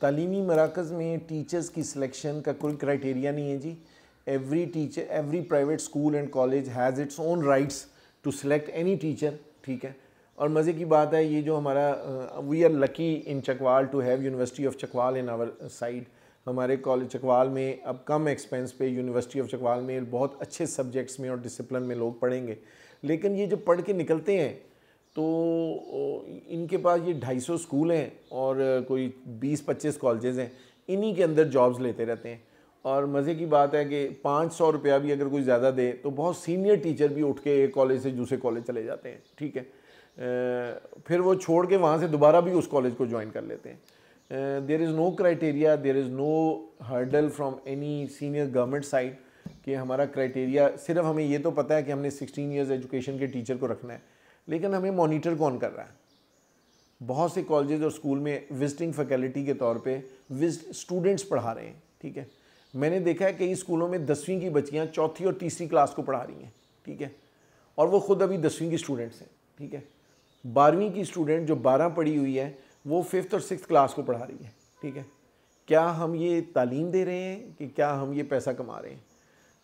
तालीमी मराकज़ में टीचर्स की सिलेक्शन का कोई क्राइटेरिया नहीं है जी। Every teacher, every private school and college has its own rights to select any teacher, ठीक है। और मज़े की बात है ये जो हमारा we are lucky in Chakwal to have university of Chakwal in our side. हमारे कॉलेज चकवाल में अब कम एक्सपेंस पे यूनिवर्सिटी ऑफ चकवाल में बहुत अच्छे सब्जेक्ट्स में और डिसिप्लिन में लोग पढ़ेंगे। लेकिन ये जो पढ़ के निकलते हैं तो इनके पास ये 250 स्कूल हैं और कोई 20-25 कॉलेजेस हैं, इन्हीं के अंदर जॉब्स लेते रहते हैं। और मज़े की बात है कि 500 रुपया भी अगर कोई ज़्यादा दे तो बहुत सीनियर टीचर भी उठ के एक कॉलेज से दूसरे कॉलेज चले जाते हैं, ठीक है। फिर वो छोड़ के वहाँ से दोबारा भी उस कॉलेज को ज्वाइन कर लेते हैं। There is no criteria, there is no hurdle from any senior government side कि हमारा क्राइटेरिया, सिर्फ हमें ये तो पता है कि हमने 16 ईयर्स एजुकेशन के टीचर को रखना है, लेकिन हमें मॉनिटर कौन कर रहा है। बहुत से कॉलेजेस और स्कूल में विजिटिंग फैकल्टी के तौर पे स्टूडेंट्स पढ़ा रहे हैं, ठीक है। मैंने देखा है कई स्कूलों में 10वीं की बच्चियाँ चौथी और तीसरी क्लास को पढ़ा रही हैं, ठीक है, और वो ख़ुद अभी 10वीं की स्टूडेंट्स हैं, ठीक है। 12वीं की स्टूडेंट जो 12 पढ़ी हुई है वो 5th और 6th क्लास को पढ़ा रही है, ठीक है। क्या हम ये तालीम दे रहे हैं कि क्या हम ये पैसा कमा रहे हैं?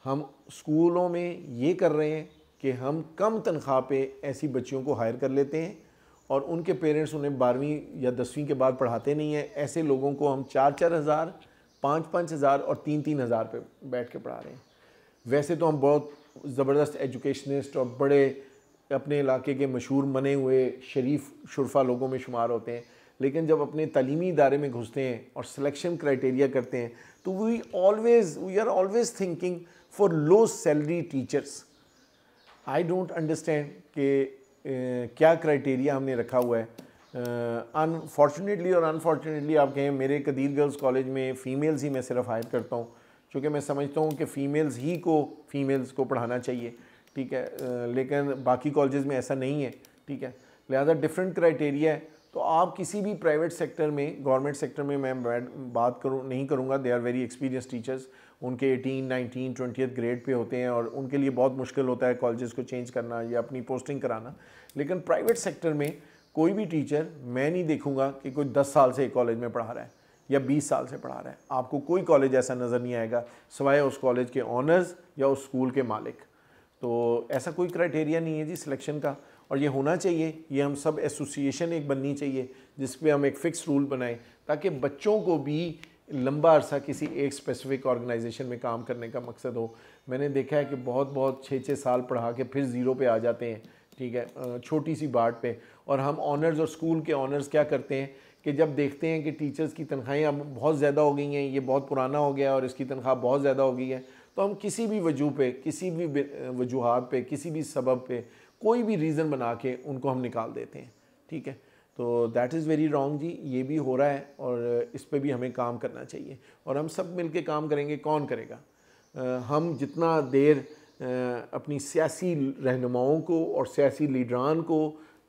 हम स्कूलों में ये कर रहे हैं कि हम कम तनख्वाह पे ऐसी बच्चियों को हायर कर लेते हैं और उनके पेरेंट्स उन्हें 12वीं या 10वीं के बाद पढ़ाते नहीं हैं। ऐसे लोगों को हम 4-4 हज़ार, 5-5 हज़ार और 3-3 हज़ार पे बैठ के पढ़ा रहे हैं। वैसे तो हम बहुत ज़बरदस्त एजुकेशनिस्ट और बड़े अपने इलाके के मशहूर मने हुए शरीफ शुरफा लोगों में शुमार होते हैं, लेकिन जब अपने तालीमी इदारे में घुसते हैं और सिलेक्शन क्राइटेरिया करते हैं तो we are always thinking for low salary teachers. I don't understand कि क्या क्राइटेरिया हमने रखा हुआ है। अनफॉर्चुनेटली और अनफॉर्चुनेटली आप कहें, मेरे कदीर गर्ल्स कॉलेज में फ़ीमेल्स ही मैं सिर्फ हायर करता हूँ, क्योंकि मैं समझता हूँ कि फ़ीमेल्स को पढ़ाना चाहिए, ठीक है। लेकिन बाकी कॉलेजेस में ऐसा नहीं है, ठीक है। लिहाजा डिफरेंट क्राइटेरिया है। तो आप किसी भी प्राइवेट सेक्टर में, गवर्नमेंट सेक्टर में मैं बात नहीं करूँगा, they are very experience teachers, उनके 18, 19, 20th ग्रेड पे होते हैं और उनके लिए बहुत मुश्किल होता है कॉलेजेस को चेंज करना या अपनी पोस्टिंग कराना। लेकिन प्राइवेट सेक्टर में कोई भी टीचर मैं नहीं देखूँगा कि कोई 10 साल से एक कॉलेज में पढ़ा रहा है या 20 साल से पढ़ा रहा है। आपको कोई कॉलेज ऐसा नज़र नहीं आएगा सिवाय उस कॉलेज के ऑनर्स या उस स्कूल के मालिक। तो ऐसा कोई क्राइटेरिया नहीं है जी सिलेक्शन का, और ये होना चाहिए। ये हम सब एसोसिएशन एक बननी चाहिए जिस पे हम एक फ़िक्स रूल बनाएं ताकि बच्चों को भी लंबा अरसा किसी एक स्पेसिफिक ऑर्गेनाइजेशन में काम करने का मकसद हो। मैंने देखा है कि बहुत 6-6 साल पढ़ा के फिर ज़ीरो पे आ जाते हैं, ठीक है, छोटी सी बात पे। और हम ऑनर्स और स्कूल के ऑनर्स क्या करते हैं कि जब देखते हैं कि टीचर्स की तनख्वाहें अब बहुत ज़्यादा हो गई हैं, ये बहुत पुराना हो गया और इसकी तनख्वाह बहुत ज़्यादा हो गई है, तो हम किसी भी वजूह पे, किसी भी वजूहात पे, किसी भी सबब पे कोई भी रीज़न बना के उनको हम निकाल देते हैं, ठीक है। तो दैट इज़ वेरी रॉन्ग जी, ये भी हो रहा है और इस पे भी हमें काम करना चाहिए और हम सब मिल के काम करेंगे। कौन करेगा? हम जितना देर अपनी सियासी रहनुमाओं को और सियासी लीडरान को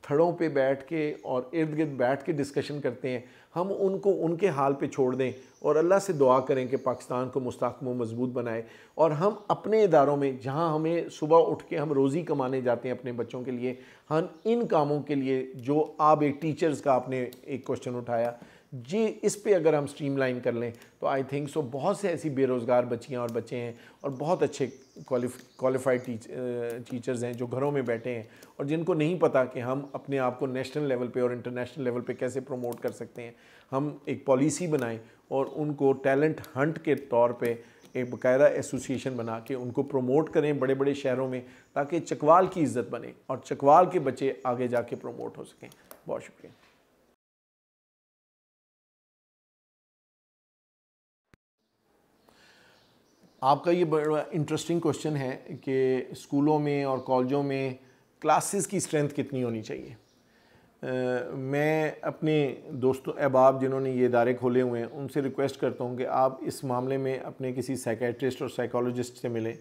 थड़ों पे बैठ के और इर्द गिर्द बैठ के डिस्कशन करते हैं, हम उनको उनके हाल पे छोड़ दें और अल्लाह से दुआ करें कि पाकिस्तान को मुस्तहकम मजबूत बनाए। और हम अपने इदारों में जहां हमें सुबह उठ के हम रोज़ी कमाने जाते हैं अपने बच्चों के लिए, हम इन कामों के लिए जो आप एक टीचर्स का आपने एक क्वेश्चन उठाया जी, इस पे अगर हम स्ट्रीमलाइन कर लें तो आई थिंक सो बहुत से ऐसी बेरोज़गार बच्चियाँ और बच्चे हैं और बहुत अच्छे क्वालिफाइड टीचर्स हैं जो घरों में बैठे हैं और जिनको नहीं पता कि हम अपने आप को नेशनल लेवल पे और इंटरनेशनल लेवल पे कैसे प्रमोट कर सकते हैं। हम एक पॉलिसी बनाएं और उनको टैलेंट हंट के तौर पे एक बाकायदा एसोसिएशन बना के उनको प्रमोट करें बड़े बड़े शहरों में, ताकि चकवाल की इज़्ज़त बने और चकवाल के बच्चे आगे जाके प्रमोट हो सकें। बहुत शुक्रिया। आपका ये बड़ा इंटरेस्टिंग क्वेश्चन है कि स्कूलों में और कॉलेजों में क्लासेस की स्ट्रेंथ कितनी होनी चाहिए। मैं अपने दोस्तों अहबाब जिन्होंने ये इदारे खोले हुए हैं उनसे रिक्वेस्ट करता हूँ कि आप इस मामले में अपने किसी साइकेट्रिस्ट और साइकोलॉजिस्ट से मिलें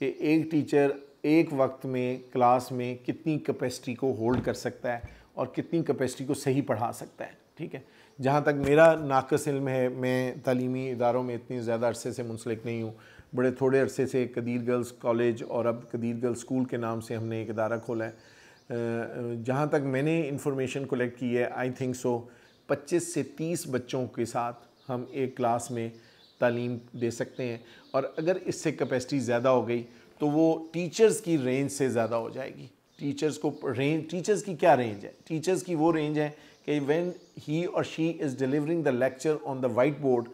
कि एक टीचर एक वक्त में क्लास में कितनी कैपेसिटी को होल्ड कर सकता है और कितनी कैपेसिटी को सही पढ़ा सकता है, ठीक है। जहाँ तक मेरा नाक़िस इल्म है, मैं तालीमी इदारों में इतनी ज़्यादा अरसे से मुंसलिक नहीं हूँ। बड़े थोड़े अरसे से कदीर गर्ल्स कॉलेज और अब कदीर गर्ल्स स्कूल के नाम से हमने एक इदारा खोला है। जहाँ तक मैंने इंफॉर्मेशन कलेक्ट की है, आई थिंक सो 25 से 30 बच्चों के साथ हम एक क्लास में तालीम दे सकते हैं। और अगर इससे कैपेसिटी ज़्यादा हो गई तो वो टीचर्स की रेंज से ज़्यादा हो जाएगी। टीचर्स की क्या रेंज है? टीचर्स की वो रेंज है कि व्हेन ही और she is delivering the lecture on the white board,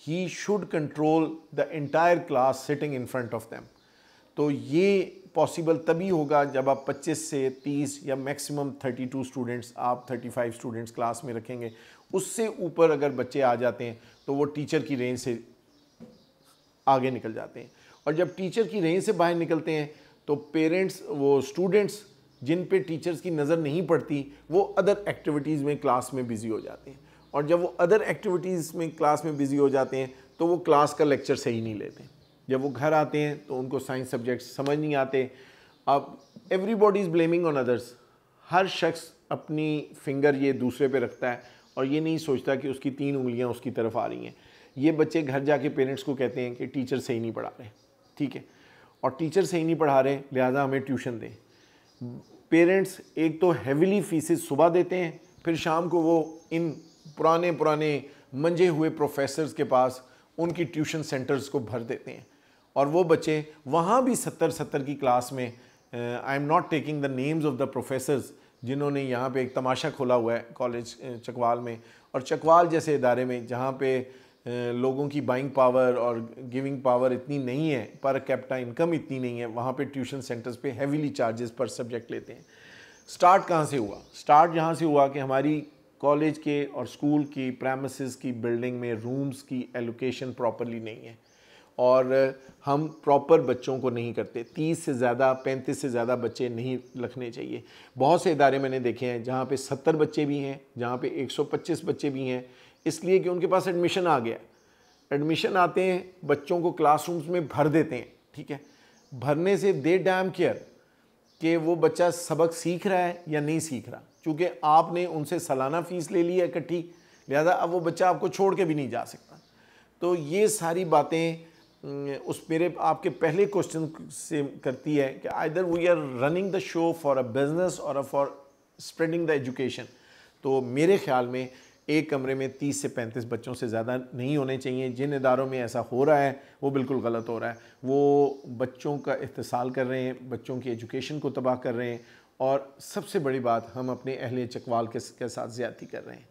he should control the entire class sitting in front of them. तो ये पॉसिबल तभी होगा जब आप 25 से 30 या मैक्सिमम 32 स्टूडेंट्स, आप 35 स्टूडेंट्स क्लास में रखेंगे। उससे ऊपर अगर बच्चे आ जाते हैं तो वो टीचर की रेंज से आगे निकल जाते हैं। और जब टीचर की रेंज से बाहर निकलते हैं तो पेरेंट्स, वो स्टूडेंट्स जिन पे टीचर्स की नज़र नहीं पड़ती, वो अदर एक्टिविटीज़ में क्लास में बिज़ी हो जाते हैं। और जब वो अदर एक्टिविटीज़ में क्लास में बिज़ी हो जाते हैं तो वो क्लास का लेक्चर सही नहीं लेते। जब वो घर आते हैं तो उनको साइंस सब्जेक्ट समझ नहीं आते। अब everybody is blaming on others. हर शख्स अपनी फिंगर ये दूसरे पे रखता है और ये नहीं सोचता कि उसकी 3 उंगलियां उसकी तरफ आ रही हैं। ये बच्चे घर जाके पेरेंट्स को कहते हैं कि टीचर सही नहीं पढ़ा रहे, ठीक है, और टीचर सही नहीं पढ़ा रहे लिहाजा हमें ट्यूशन दें। पेरेंट्स एक तो हैविली फीसेस सुबह देते हैं, फिर शाम को वो इन पुराने मंजे हुए प्रोफेसर्स के पास उनकी ट्यूशन सेंटर्स को भर देते हैं। और वो बच्चे वहाँ भी 70 की क्लास में, I am not taking the names of the professors, जिन्होंने यहाँ पे एक तमाशा खोला हुआ है कॉलेज चकवाल में, और चकवाल जैसे इदारे में जहाँ पे लोगों की बाइंग पावर और गिविंग पावर इतनी नहीं है, पर कैपिटा इनकम इतनी नहीं है, वहाँ पे ट्यूशन सेंटर्स पे हेवीली चार्जेस पर सब्जेक्ट लेते हैं। स्टार्ट कहाँ से हुआ? स्टार्ट यहाँ से हुआ कि हमारी कॉलेज के और स्कूल की प्रेमिसेस की बिल्डिंग में रूम्स की एलोकेशन प्रॉपरली नहीं है और हम प्रॉपर बच्चों को नहीं करते। 30 से ज़्यादा, 35 से ज़्यादा बच्चे नहीं रखने चाहिए। बहुत से इदारे मैंने देखे हैं जहाँ पे 70 बच्चे भी हैं, जहाँ पे 125 बच्चे भी हैं, इसलिए कि उनके पास एडमिशन आ गया। एडमिशन आते हैं, बच्चों को क्लासरूम्स में भर देते हैं, ठीक है। भरने से दे डैम केयर कि वो बच्चा सबक सीख रहा है या नहीं सीख रहा, क्योंकि आपने उनसे सालाना फ़ीस ले ली है इकट्ठी, लिहाजा अब वो बच्चा आपको छोड़ के भी नहीं जा सकता। तो ये सारी बातें उस मेरे आपके पहले क्वेश्चन से करती है कि either we are running the show for a business और फॉर स्प्रेडिंग द एजुकेशन। तो मेरे ख्याल में एक कमरे में 30 से 35 बच्चों से ज़्यादा नहीं होने चाहिए। जिन इदारों में ऐसा हो रहा है वो बिल्कुल गलत हो रहा है। वो बच्चों का इस्तेसाल कर रहे हैं, बच्चों की एजुकेशन को तबाह कर रहे हैं, और सबसे बड़ी बात, हम अपने अहले चकवाल के साथ ज़्यादती कर रहे हैं।